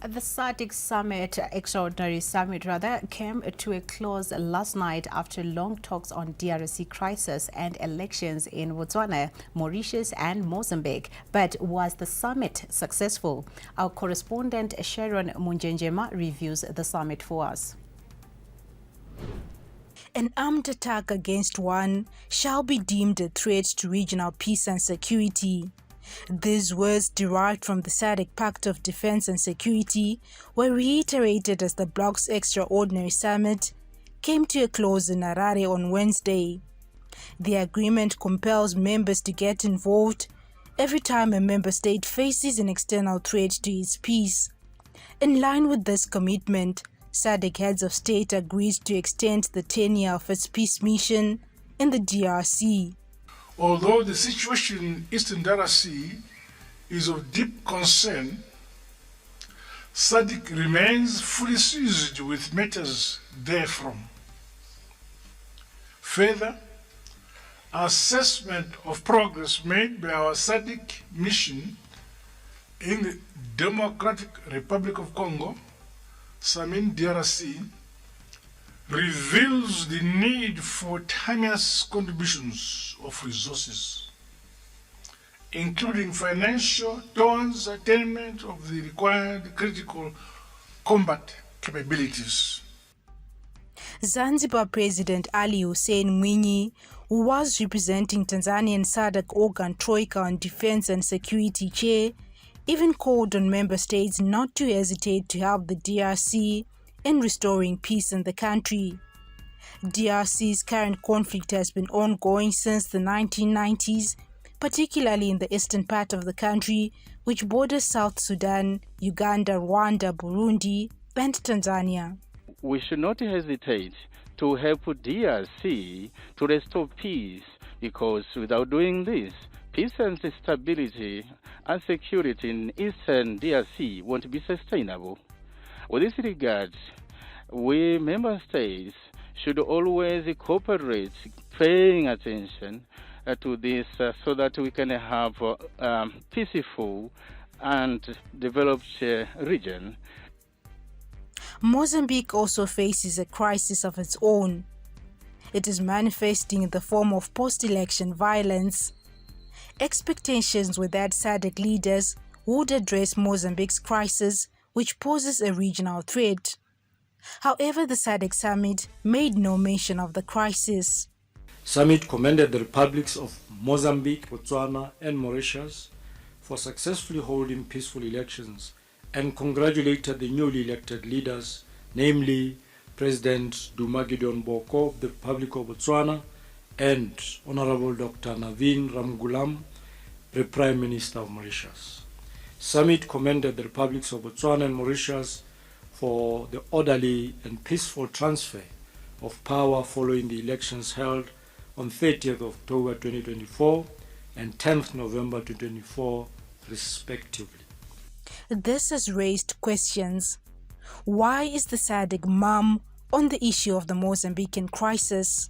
The SADC summit, extraordinary summit rather, came to a close last night after long talks on DRC crisis and elections in Botswana, Mauritius and Mozambique. But was the summit successful? Our correspondent Sharon Munjenjema reviews the summit for us. An armed attack against one shall be deemed a threat to regional peace and security. These words, derived from the SADC Pact of Defense and Security, were reiterated as the bloc's extraordinary summit came to a close in Harare on Wednesday. The agreement compels members to get involved every time a member state faces an external threat to its peace. In line with this commitment, SADC heads of state agreed to extend the tenure of its peace mission in the DRC. Although the situation in Eastern DRC is of deep concern, SADC remains fully seized with matters therefrom. Further, assessment of progress made by our SADC mission in the Democratic Republic of Congo, SAMIN DRC, reveals the need for timeless contributions of resources, including financial, towards attainment of the required critical combat capabilities. Zanzibar President Ali Hussein Mwinyi, who was representing Tanzanian SADC organ Troika on Defense and Security Chair, even called on member states not to hesitate to help the DRC in restoring peace in the country. DRC's current conflict has been ongoing since the 1990s, particularly in the eastern part of the country, which borders South Sudan, Uganda, Rwanda, Burundi, and Tanzania. We should not hesitate to help DRC to restore peace, because without doing this, peace and stability and security in Eastern DRC won't be sustainable. With this regard, we member states should always cooperate, paying attention to this so that we can have a peaceful and developed region. Mozambique also faces a crisis of its own. It is manifesting in the form of post-election violence. Expectations were that SADC leaders would address Mozambique's crisis, which poses a regional threat. However, the SADC summit made no mention of the crisis. Summit commended the republics of Mozambique, Botswana, and Mauritius for successfully holding peaceful elections and congratulated the newly elected leaders, namely President Duma Gideon Boko of the Republic of Botswana and Honorable Dr. Navin Ramgoolam, the Prime Minister of Mauritius. Summit commended the republics of Botswana and Mauritius for the orderly and peaceful transfer of power following the elections held on 30th October 2024 and 10th November 2024, respectively. This has raised questions. Why is the SADC mum on the issue of the Mozambican crisis?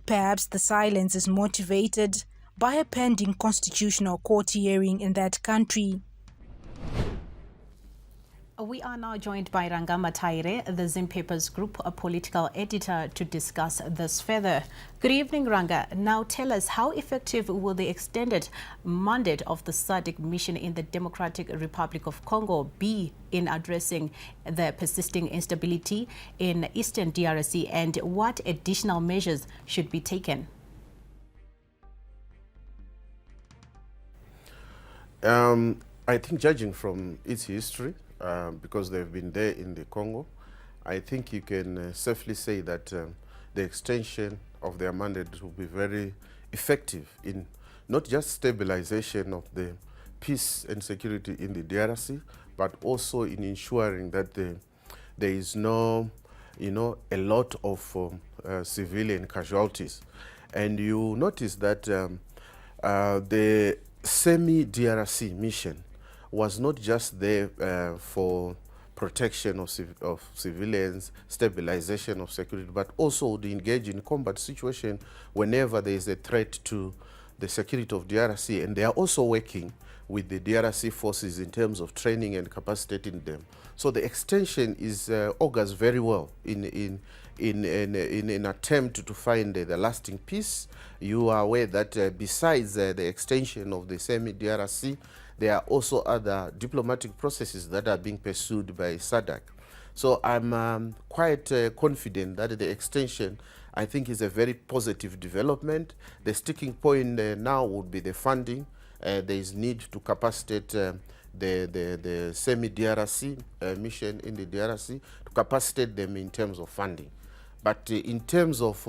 Perhaps the silence is motivated by a pending constitutional court hearing in that country. We are now joined by Rangama Taire, the Zim Papers Group, a political editor, to discuss this further. Good evening, Ranga. Now tell us, how effective will the extended mandate of the SADC mission in the Democratic Republic of Congo be in addressing the persisting instability in Eastern DRC, and what additional measures should be taken? I think, judging from its history, because they've been there in the Congo, I think you can safely say that the extension of their mandate will be very effective in not just stabilization of the peace and security in the DRC, but also in ensuring that there is no, a lot of civilian casualties. And you notice that the semi-DRC mission was not just there for protection of civilians, stabilization of security, but also to engage in combat situation whenever there is a threat to the security of DRC, and they are also working with the DRC forces in terms of training and capacitating them. So the extension is augurs very well in an attempt to find the lasting peace. You are aware that besides the extension of the semi-DRC, there are also other diplomatic processes that are being pursued by SADC. So I'm quite confident that the extension, I think, is a very positive development. The sticking point now would be the funding. There is need to capacitate the semi-DRC mission in the DRC, to capacitate them in terms of funding. But in terms of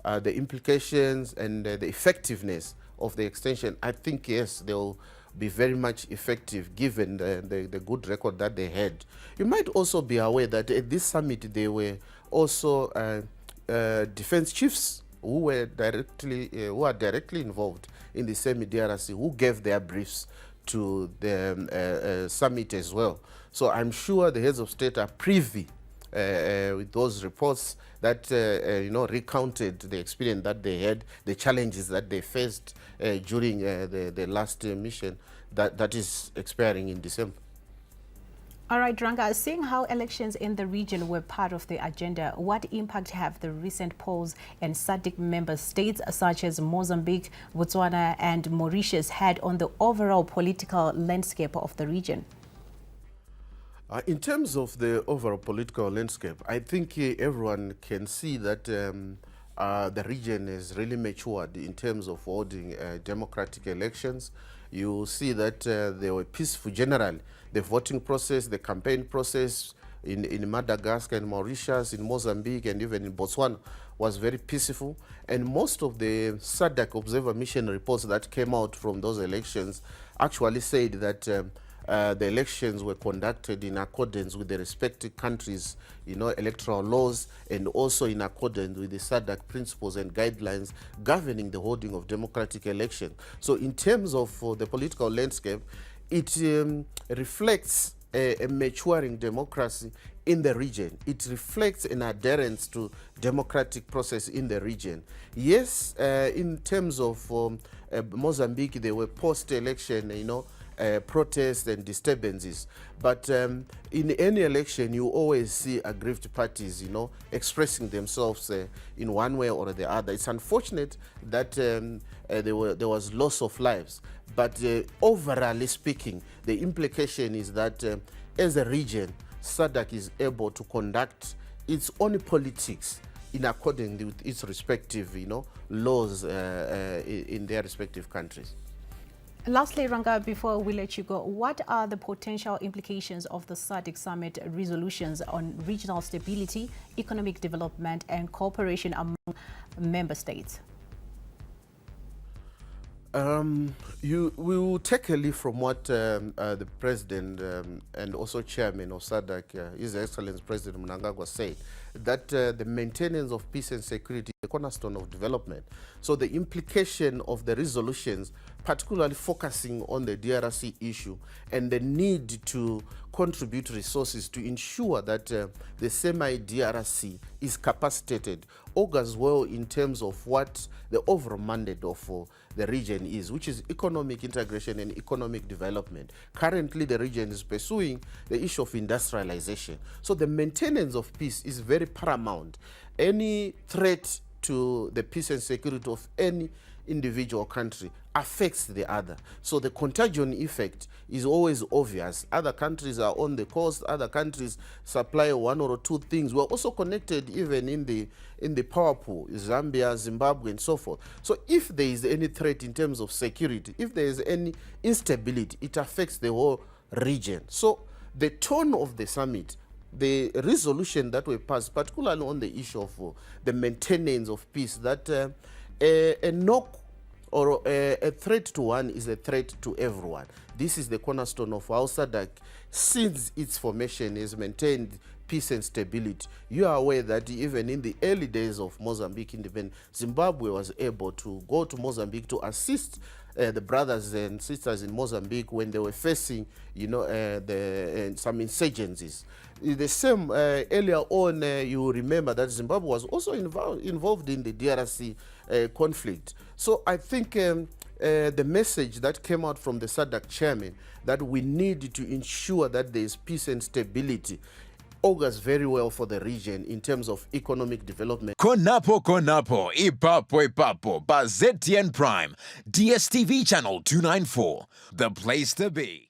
the implications and the effectiveness of the extension, I think, yes, they will be very much effective given the good record that they had. You might also be aware that at this summit there were also defense chiefs who are directly involved in the semi-DRC, who gave their briefs to the summit as well. So I'm sure the heads of state are privy with those reports that recounted the experience that they had, the challenges that they faced during the last mission that is expiring in December. All right, Ranga, seeing how elections in the region were part of the agenda, what impact have the recent polls and SADC member states such as Mozambique, Botswana and Mauritius had on the overall political landscape of the region? In terms of the overall political landscape, I think everyone can see that the region is really matured in terms of holding democratic elections. You see that they were peaceful generally. The voting process, the campaign process in Madagascar and Mauritius, in Mozambique and even in Botswana was very peaceful. And most of the SADC observer mission reports that came out from those elections actually said that the elections were conducted in accordance with the respective countries' electoral laws, and also in accordance with the SADC principles and guidelines governing the holding of democratic elections. So in terms of the political landscape, it reflects a maturing democracy in the region. It reflects an adherence to democratic process in the region. Yes, in terms of Mozambique, there were post-election, protests and disturbances. But in any election, you always see aggrieved parties, expressing themselves in one way or the other. It's unfortunate that there was loss of lives. But overall speaking, the implication is that as a region, SADC is able to conduct its own politics in accordance with its respective, laws in their respective countries. Lastly, Ranga, before we let you go, what are the potential implications of the SADC summit resolutions on regional stability, economic development and cooperation among member states? We will take a leaf from what the President and also Chairman of SADC, His Excellency President Mnangagwa, said, that the maintenance of peace and security is the cornerstone of development. So the implication of the resolutions, particularly focusing on the DRC issue and the need to contribute resources to ensure that the semi-DRC is capacitated, augurs well in terms of what the overall mandate of the region is, which is economic integration and economic development. Currently, the region is pursuing the issue of industrialization. So the maintenance of peace is very paramount. Any threat to the peace and security of any individual country affects the other. So the contagion effect is always obvious. Other countries are on the coast, other countries supply one or two things. We're also connected even in the power pool, Zambia, Zimbabwe, and so forth. So if there is any threat in terms of security, if there is any instability, it affects the whole region. So the tone of the summit, the resolution that were passed, particularly on the issue of the maintenance of peace, that a knock or a threat to one is a threat to everyone. This is the cornerstone of how SADC, since its formation, has maintained peace and stability. You are aware that even in the early days of Mozambique independence, Zimbabwe was able to go to Mozambique to assist the brothers and sisters in Mozambique when they were facing, some insurgencies. The same earlier on, you remember that Zimbabwe was also involved in the DRC conflict. So I think the message that came out from the SADC chairman that we need to ensure that there is peace and stability augurs very well for the region in terms of economic development. Konapo, ipapo, ba ZTN Prime, DSTV channel 294, the place to be.